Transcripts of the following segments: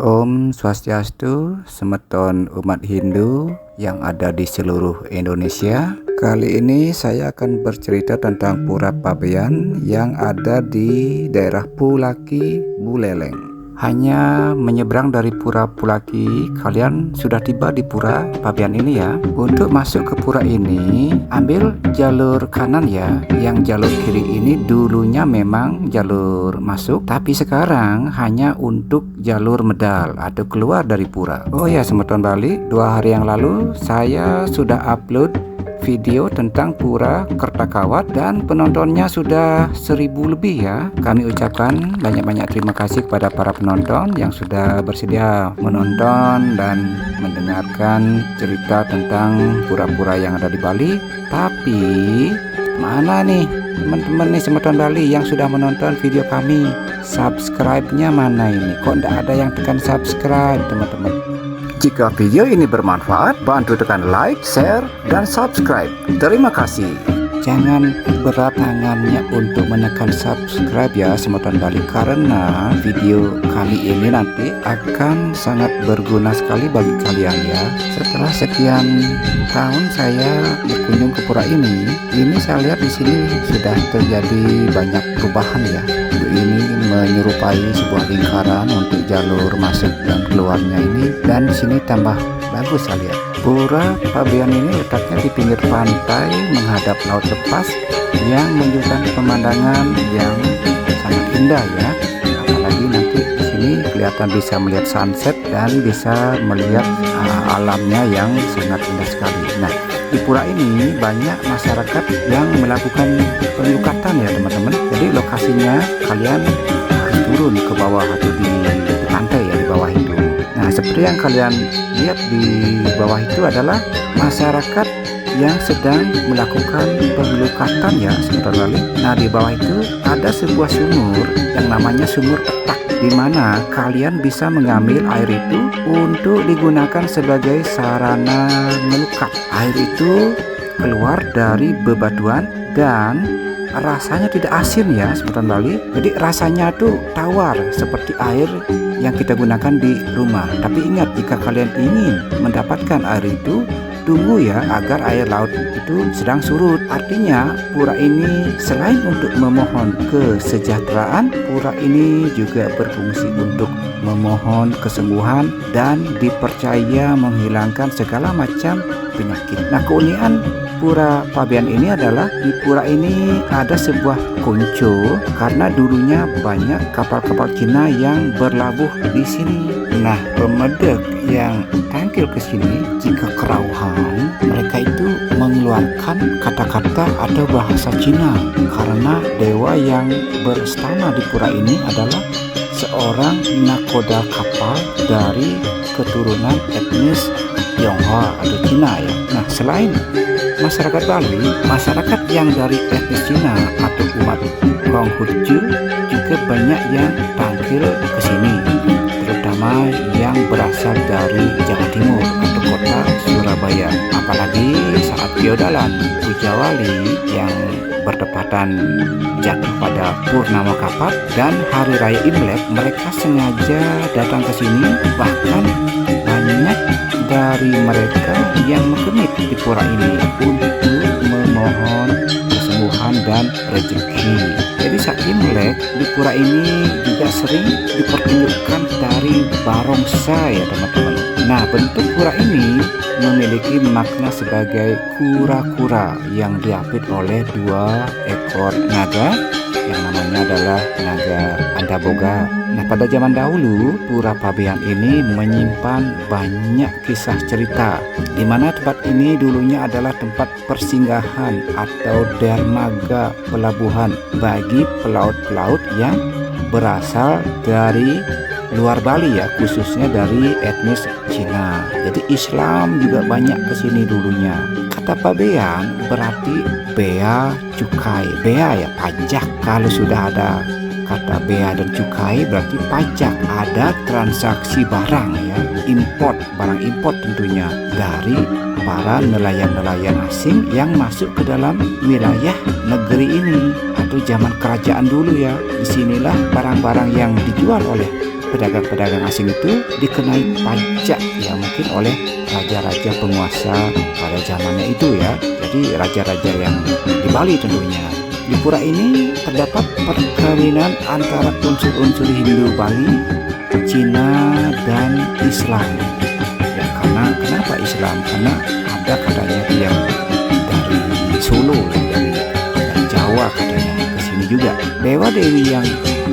Om Swastiastu, semeton umat Hindu yang ada di seluruh Indonesia. Kali ini saya akan bercerita tentang Pura Pabean yang ada di daerah Pulaki, Buleleng. Hanya menyeberang dari Pura Pulaki, kalian sudah tiba di Pura Pabean ini ya. Untuk masuk ke pura ini, ambil jalur kanan ya. Yang jalur kiri ini dulunya memang jalur masuk, tapi sekarang hanya untuk jalur medal atau keluar dari pura. Oh ya, semeton Bali, 2 hari yang lalu saya sudah upload video tentang Pura Kertakawat dan penontonnya sudah 1000 lebih ya. Kami ucapkan banyak-banyak terima kasih kepada para penonton yang sudah bersedia menonton dan mendengarkan cerita tentang pura-pura yang ada di Bali. Tapi mana nih teman-teman nih semeton Bali yang sudah menonton video kami? Subscribe-nya mana ini? Kok tidak ada yang tekan subscribe teman-teman? Jika video ini bermanfaat, bantu tekan like, share, dan subscribe. Terima kasih. Jangan berat tangannya untuk menekan subscribe ya semeton Bali, karena video kami ini nanti akan sangat berguna sekali bagi kalian ya. Setelah sekian tahun saya berkunjung ke pura ini saya lihat di sini sudah terjadi banyak perubahan ya. Ini menyerupai sebuah lingkaran untuk jalur masuk dan keluarnya ini, dan di sini tambah bagus saya lihat. Pura Pabean ini letaknya di pinggir pantai menghadap laut lepas yang menunjukkan pemandangan yang sangat indah ya. Apalagi nanti di sini kelihatan bisa melihat sunset dan bisa melihat alamnya yang sangat indah sekali. Nah, di pura ini banyak masyarakat yang melakukan penyukatan ya teman-teman. Jadi lokasinya kalian harus turun ke bawah atau di pantai ya, di bawah itu. Nah, seperti yang kalian lihat di bawah itu adalah masyarakat yang sedang melakukan penyukatan ya sebentar lagi. Nah, di bawah itu ada sebuah sumur yang namanya sumur petak, di mana kalian bisa mengambil air itu untuk digunakan sebagai sarana melukat. Air itu keluar dari bebatuan dan rasanya tidak asin ya sebutan Bali. Jadi rasanya tuh tawar seperti air yang kita gunakan di rumah. Tapi ingat, jika kalian ingin mendapatkan air itu, tunggu ya agar air laut itu sedang surut. Artinya pura ini selain untuk memohon kesejahteraan, pura ini juga berfungsi untuk memohon kesembuhan dan dipercaya menghilangkan segala macam penyakit. Nah, keunikan Pura Pabean ini adalah di pura ini ada sebuah konco karena dulunya banyak kapal-kapal Cina yang berlabuh di sini. Nah, pemedek yang tampil ke sini jika kerauhan, mereka itu mengeluarkan kata-kata atau bahasa Cina karena dewa yang berstana di pura ini adalah seorang nakoda kapal dari keturunan etnis Tionghoa atau Cina ya. Nah, selain masyarakat Bali, masyarakat yang dari etnis Cina atau umat Konghucu juga banyak yang tampil ke sini, terutama yang berasal dari Jawa Timur atau kota Surabaya. Apalagi saat feodalan Puja Wali yang bertepatan jatuh pada Purnama Kapat dan Hari Raya Imlek, mereka sengaja datang ke sini. Bahkan banyak dari mereka yang mengemit di pura ini untuk memohon kesembuhan dan rezeki. Jadi saat Imlek di pura ini juga sering dipertunjukkan dari barongsai ya teman-teman. Nah, bentuk pura ini memiliki makna sebagai kura-kura yang diapit oleh 2 ekor naga yang namanya adalah naga Andaboga. Nah, pada zaman dahulu Pura Pabean ini menyimpan banyak kisah cerita, di mana tempat ini dulunya adalah tempat persinggahan atau dermaga pelabuhan bagi pelaut-pelaut yang berasal dari luar Bali ya, khususnya dari etnis Cina. Jadi Islam juga banyak ke sini dulunya. Kata Pabean berarti bea cukai. Bea ya pajak. Kalau sudah ada kata bea dan cukai berarti pajak. Ada transaksi barang ya, import, barang import tentunya dari para nelayan-nelayan asing yang masuk ke dalam wilayah negeri ini atau zaman kerajaan dulu ya. Disinilah barang-barang yang dijual oleh pedagang-pedagang asing itu dikenai pajak ya, mungkin oleh raja-raja penguasa pada zamannya itu ya. Jadi raja-raja yang di Bali tentunya. Di pura ini terdapat perkawinan antara unsur-unsur Hindu Bali, Cina, dan Islam. Ya, karena kenapa Islam? Karena ada katanya yang dari Solo, dari Jawa katanya ke sini juga. Dewa Dewi yang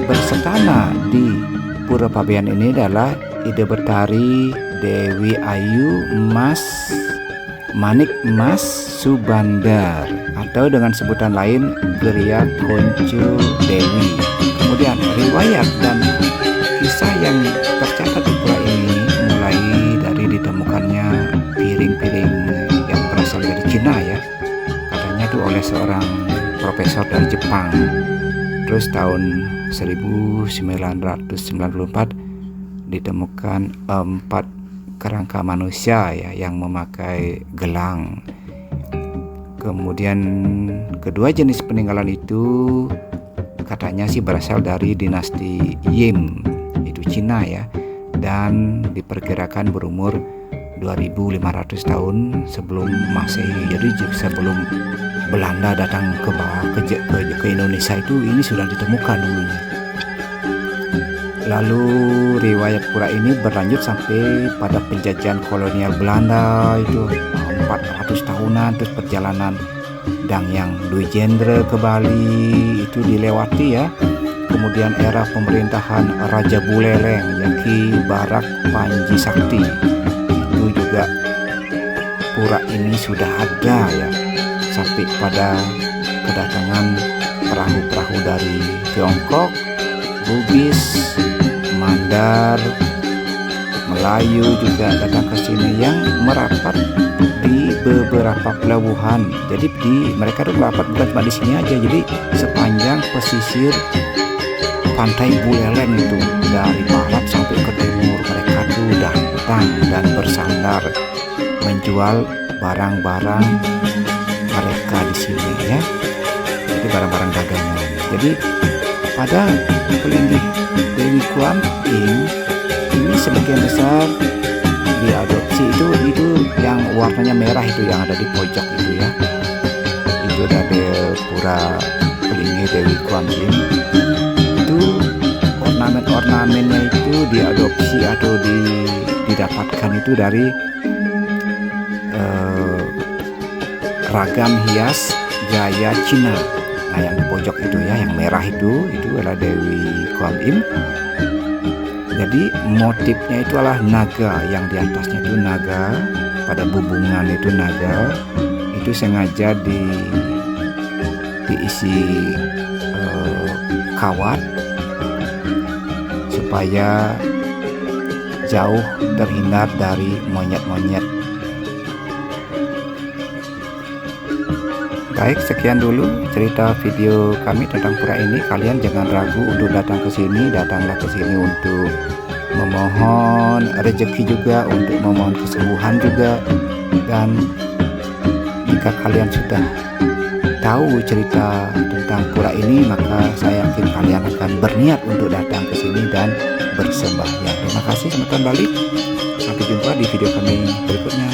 bersetana di Pura Pabean ini adalah Ide Betari, Dewi Ayu, Manik Mas Subandar, atau dengan sebutan lain Geria Konco Dewi. Kemudian riwayat dan kisah yang tercatat di pura ini mulai dari ditemukannya piring-piring yang berasal dari Cina ya, katanya itu oleh seorang profesor dari Jepang. Terus tahun 1994 ditemukan 4 kerangka manusia ya yang memakai gelang. Kemudian kedua jenis peninggalan itu katanya sih berasal dari dinasti Yim, itu Cina ya, dan diperkirakan berumur 2500 tahun sebelum Masehi. Jadi sebelum Belanda datang ke Indonesia itu ini sudah ditemukan dulunya. Lalu riwayat pura ini berlanjut sampai pada penjajahan kolonial Belanda itu 400 tahunan, terus perjalanan Dangyang Dwi Jendra ke Bali itu dilewati ya. Kemudian era pemerintahan Raja Buleleng Ki Barak Panji Sakti itu juga pura ini sudah ada ya, sampai pada kedatangan perahu-perahu dari Tiongkok, Bugis, Mandar, Melayu juga datang ke sini yang merapat di beberapa pelabuhan. Jadi mereka tuh merapat bukan cuma di sini aja. Jadi sepanjang pesisir pantai Buleleng itu dari barat sampai ke timur mereka tuh datang dan bersandar menjual barang-barang mereka di sini ya. Jadi barang-barang dagangan. Jadi pada Pelinggih Dewi Kuan Im ini sebagian besar diadopsi itu yang warnanya merah itu yang ada di pojok itu ya. Itu dari pura Pelinggih Dewi Kuan Im. Itu ornamen-ornamennya itu diadopsi atau didapatkan itu dari ragam hias gaya Cina. Nah yang di pojok itu ya, yang merah itu adalah Dewi Kuan Im. Jadi motifnya itu adalah naga, yang di atasnya itu naga, pada bubungan itu naga. Itu sengaja diisi kawat supaya jauh terhindar dari monyet-monyet. Baik, sekian dulu cerita video kami tentang pura ini. Kalian jangan ragu untuk datang ke sini. Datanglah ke sini untuk memohon rezeki juga, untuk memohon kesembuhan juga. Dan jika kalian sudah tahu cerita tentang pura ini, maka saya yakin kalian akan berniat untuk datang ke sini dan bersembahyang. Terima kasih, selamat balik. Sampai jumpa di video kami berikutnya.